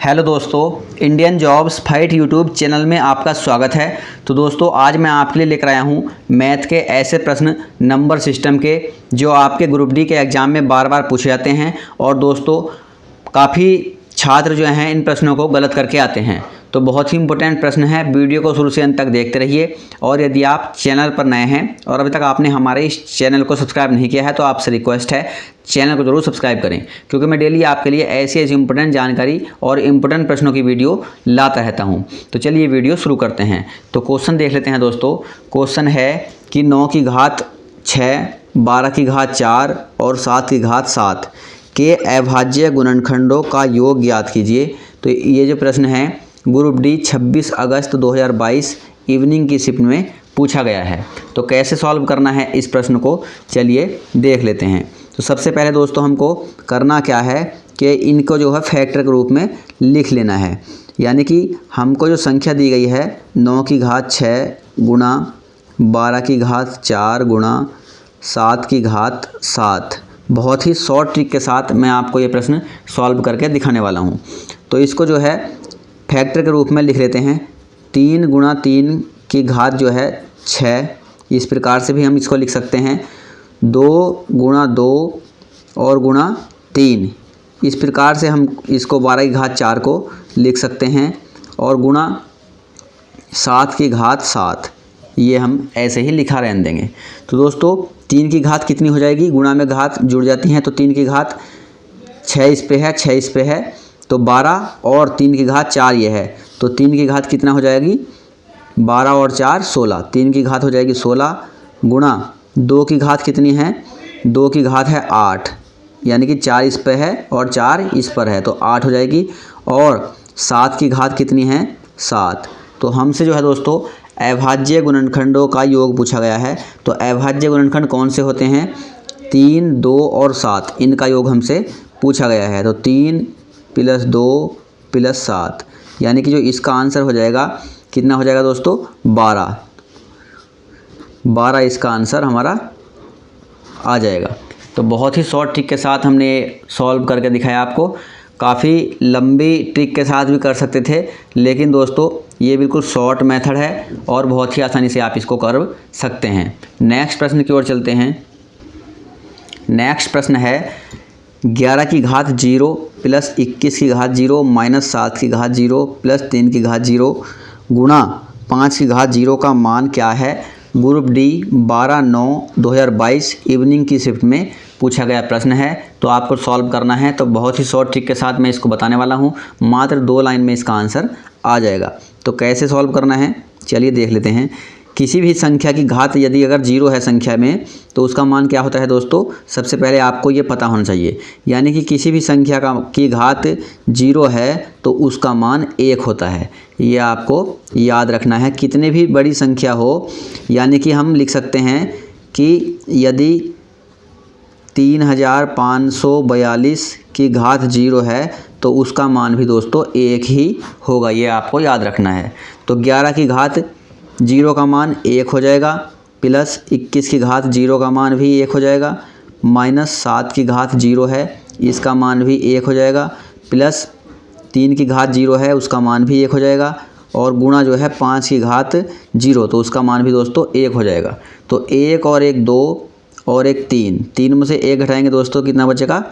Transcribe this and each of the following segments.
Hello दोस्तों, Indian jobs fight YouTube channel में आपका स्वागत है। तो दोस्तों आज मैं आपके लिए लेकर आया हूँ मैथ के ऐसे प्रश्न नंबर सिस्टम के जो आपके ग्रुप डी के एग्ज़ाम में बार बार पूछे जाते हैं। और दोस्तों काफ़ी छात्र जो हैं इन प्रश्नों को गलत करके आते हैं। तो बहुत ही इंपॉर्टेंट प्रश्न है, वीडियो को शुरू से अंत तक देखते रहिए। और यदि आप चैनल पर नए हैं और अभी तक आपने हमारे इस चैनल को सब्सक्राइब नहीं किया है तो आपसे रिक्वेस्ट है चैनल को जरूर सब्सक्राइब करें, क्योंकि मैं डेली आपके लिए ऐसी इंपॉर्टेंट जानकारी और इम्पोर्टेंट प्रश्नों की वीडियो लाता रहता हूं। तो चलिए वीडियो शुरू करते हैं। तो क्वेश्चन देख लेते हैं दोस्तों। क्वेश्चन है कि 9 की घात 6, 12 की घात 4 और 7 की घात 7 के अभाज्य गुणनखंडों का योग ज्ञात कीजिए। तो ये जो प्रश्न है ग्रुप डी 26 अगस्त 2022 इवनिंग की शिफ्ट में पूछा गया है। तो कैसे सॉल्व करना है इस प्रश्न को चलिए देख लेते हैं। तो सबसे पहले दोस्तों हमको करना क्या है कि इनको जो है फैक्टर के रूप में लिख लेना है। यानी कि हमको जो संख्या दी गई है 9 की घात 6 गुणा 12 की घात 4 गुणा 7 की घात 7, बहुत ही शॉर्ट ट्रिक के साथ मैं आपको ये प्रश्न सॉल्व करके दिखाने वाला हूँ। तो इसको जो है फैक्टर के रूप में लिख लेते हैं। 3 गुणा 3 की घात जो है 6, इस प्रकार से भी हम इसको लिख सकते हैं। 2 गुणा 2 और गुणा 3, इस प्रकार से हम इसको 12 की घात 4 को लिख सकते हैं। और गुणा 7 की घात 7, ये हम ऐसे ही लिखा रहने देंगे। तो दोस्तों 3 की घात कितनी हो जाएगी, गुणा में घात जुड़ जाती हैं। तो 3 की घात 6 इस पे है, 6 इस पे है, तो 12 और 3 की घात 4 ये है। तो 3 की घात कितना हो जाएगी, 12 और 4 16, 3 की घात हो जाएगी 16 गुणा 2 की घात कितनी है, 2 की घात है 8, यानी कि 4 इस पर है और 4 इस पर है, तो 8 हो जाएगी। और 7 की घात कितनी है, 7। तो हमसे जो है दोस्तों अभाज्य गुणनखंडों का योग पूछा गया है। तो अभाज्य गुणनखंड कौन से होते हैं, 3, 2 और 7, इनका योग हमसे पूछा गया है। तो 3 + 2 + 7, यानी कि जो इसका आंसर हो जाएगा कितना हो जाएगा दोस्तों, 12 इसका आंसर हमारा आ जाएगा। तो बहुत ही शॉर्ट ट्रिक के साथ हमने सॉल्व करके दिखाया आपको। काफ़ी लंबी ट्रिक के साथ भी कर सकते थे, लेकिन दोस्तों ये बिल्कुल शॉर्ट मेथड है और बहुत ही आसानी से आप इसको कर सकते हैं। नेक्स्ट प्रश्न की ओर चलते हैं। नेक्स्ट प्रश्न है 11 की घात 0 + 21 की घात 0 - 7 की घात 0 + 3 की घात 0 गुणा 5 की घात 0 का मान क्या है। ग्रुप डी 12/9/2022 इवनिंग की शिफ्ट में पूछा गया प्रश्न है। तो आपको सॉल्व करना है। तो बहुत ही शॉर्ट ट्रिक के साथ मैं इसको बताने वाला हूँ, मात्र 2 लाइन में इसका आंसर आ जाएगा। तो कैसे सॉल्व करना है चलिए देख लेते हैं। किसी भी संख्या की घात यदि अगर 0 है संख्या में तो उसका मान क्या होता है दोस्तों, सबसे पहले आपको ये पता होना चाहिए। यानी कि किसी भी संख्या की घात 0 है तो उसका मान 1 होता है, ये आपको याद रखना है। कितने भी बड़ी संख्या हो, यानी कि हम लिख सकते हैं कि यदि 3542 की घात 0 है तो उसका मान भी दोस्तों 1 ही होगा, ये आपको याद रखना है। तो 11 की घात 0 का मान 1 हो जाएगा, प्लस 21 की घात 0 का मान भी 1 हो जाएगा, माइनस 7 की घात 0 है इसका मान भी 1 हो जाएगा, प्लस 3 की घात 0 है उसका मान भी 1 हो जाएगा, और गुणा जो है 5 की घात 0 तो उसका मान भी दोस्तों 1 हो जाएगा। तो 1 और 1 2 और 1 3, 3 में से 1 घटाएंगे दोस्तों कितना बचेगा,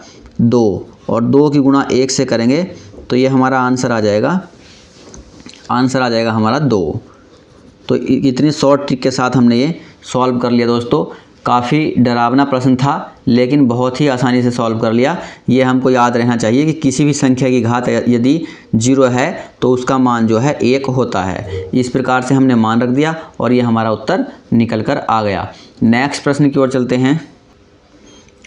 2, और 2 की गुणा 1 से करेंगे तो ये हमारा आंसर आ जाएगा, हमारा 2। तो इतनी शॉर्ट ट्रिक के साथ हमने ये सॉल्व कर लिया दोस्तों। काफ़ी डरावना प्रश्न था लेकिन बहुत ही आसानी से सॉल्व कर लिया। ये हमको याद रहना चाहिए कि किसी भी संख्या की घात यदि 0 है तो उसका मान जो है 1 होता है। इस प्रकार से हमने मान रख दिया और ये हमारा उत्तर निकल कर आ गया। नेक्स्ट प्रश्न की ओर चलते हैं।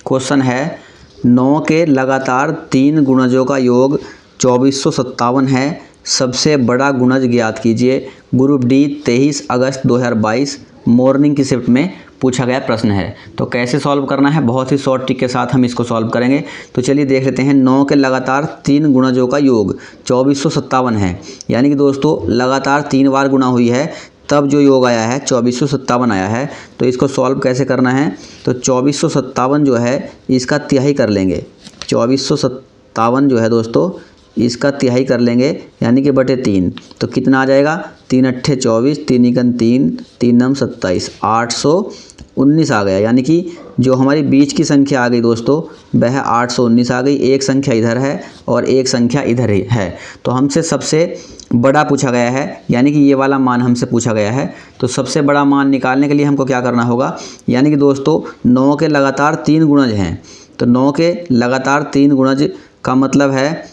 क्वेश्चन है 9 के लगातार 3 गुणजों का योग 2457 है, सबसे बड़ा गुणज ज्ञात कीजिए। ग्रुप डी 23 अगस्त 2022 मॉर्निंग की शिफ्ट में पूछा गया प्रश्न है। तो कैसे सॉल्व करना है, बहुत ही शॉर्ट ट्रिक के साथ हम इसको सॉल्व करेंगे। तो चलिए देख लेते हैं। 9 के लगातार 3 गुणजों का योग 2457 है, यानी कि दोस्तों लगातार 3 बार गुणा हुई है तब जो योग आया है 2457 आया है। तो इसको सॉल्व कैसे करना है, तो 2457 जो है इसका तिहाई कर लेंगे। 2457 जो है दोस्तों इसका तिहाई कर लेंगे यानी कि बटे 3, तो कितना आ जाएगा 3 अट्ठे 24, 3 एकम 3, 3 नम 27, 819 आ गया। यानी कि जो हमारी बीच की संख्या आ गई दोस्तों वह 819 आ गई। एक संख्या इधर है और एक संख्या इधर ही है, तो हमसे सबसे बड़ा पूछा गया है, यानी कि ये वाला मान हमसे पूछा गया है। तो सबसे बड़ा मान निकालने के लिए हमको क्या करना होगा, यानी कि दोस्तों 9 के लगातार 3 गुणज हैं, तो 9 के लगातार 3 गुणज का मतलब है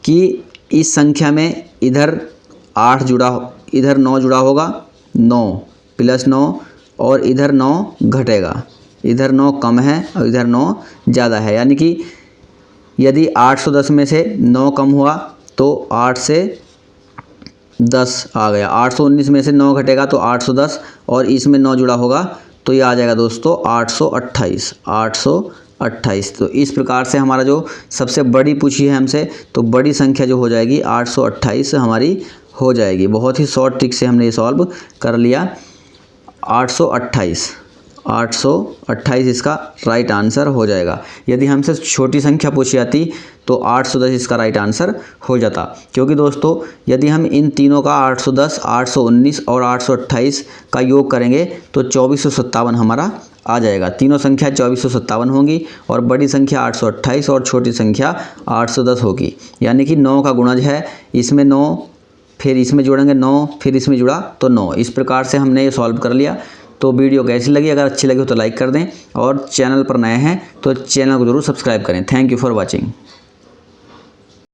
कि इस संख्या में इधर 8 जुड़ा, इधर 9 जुड़ा होगा, 9 प्लस 9, और इधर 9 घटेगा, इधर 9 कम है और इधर 9 ज़्यादा है। यानी कि यदि 810 में से 9 कम हुआ तो 8 से 10 आ गया, 819 में से 9 घटेगा तो 810, और इसमें 9 जुड़ा होगा तो ये आ जाएगा दोस्तों 828, 828। तो इस प्रकार से हमारा जो सबसे बड़ी पूछी है हमसे, तो बड़ी संख्या जो हो जाएगी 828 हमारी हो जाएगी। बहुत ही शॉर्ट ट्रिक से हमने ये सॉल्व कर लिया। 828 इसका राइट आंसर हो जाएगा। यदि हमसे छोटी संख्या पूछी जाती तो 810 इसका राइट आंसर हो जाता, क्योंकि दोस्तों यदि हम इन तीनों का 810, 819 और 828 का योग करेंगे तो 2457 हमारा आ जाएगा। तीनों संख्या 2457 होंगी और बड़ी संख्या 828 और छोटी संख्या 810 होगी। यानी कि 9 का गुणज है, इसमें 9 फिर इसमें जोड़ेंगे 9 फिर इसमें जुड़ा तो 9। इस प्रकार से हमने ये सॉल्व कर लिया। तो वीडियो कैसी लगी, अगर अच्छी लगी हो तो लाइक कर दें, और चैनल पर नए हैं तो चैनल को ज़रूर सब्सक्राइब करें। Thank you for watching.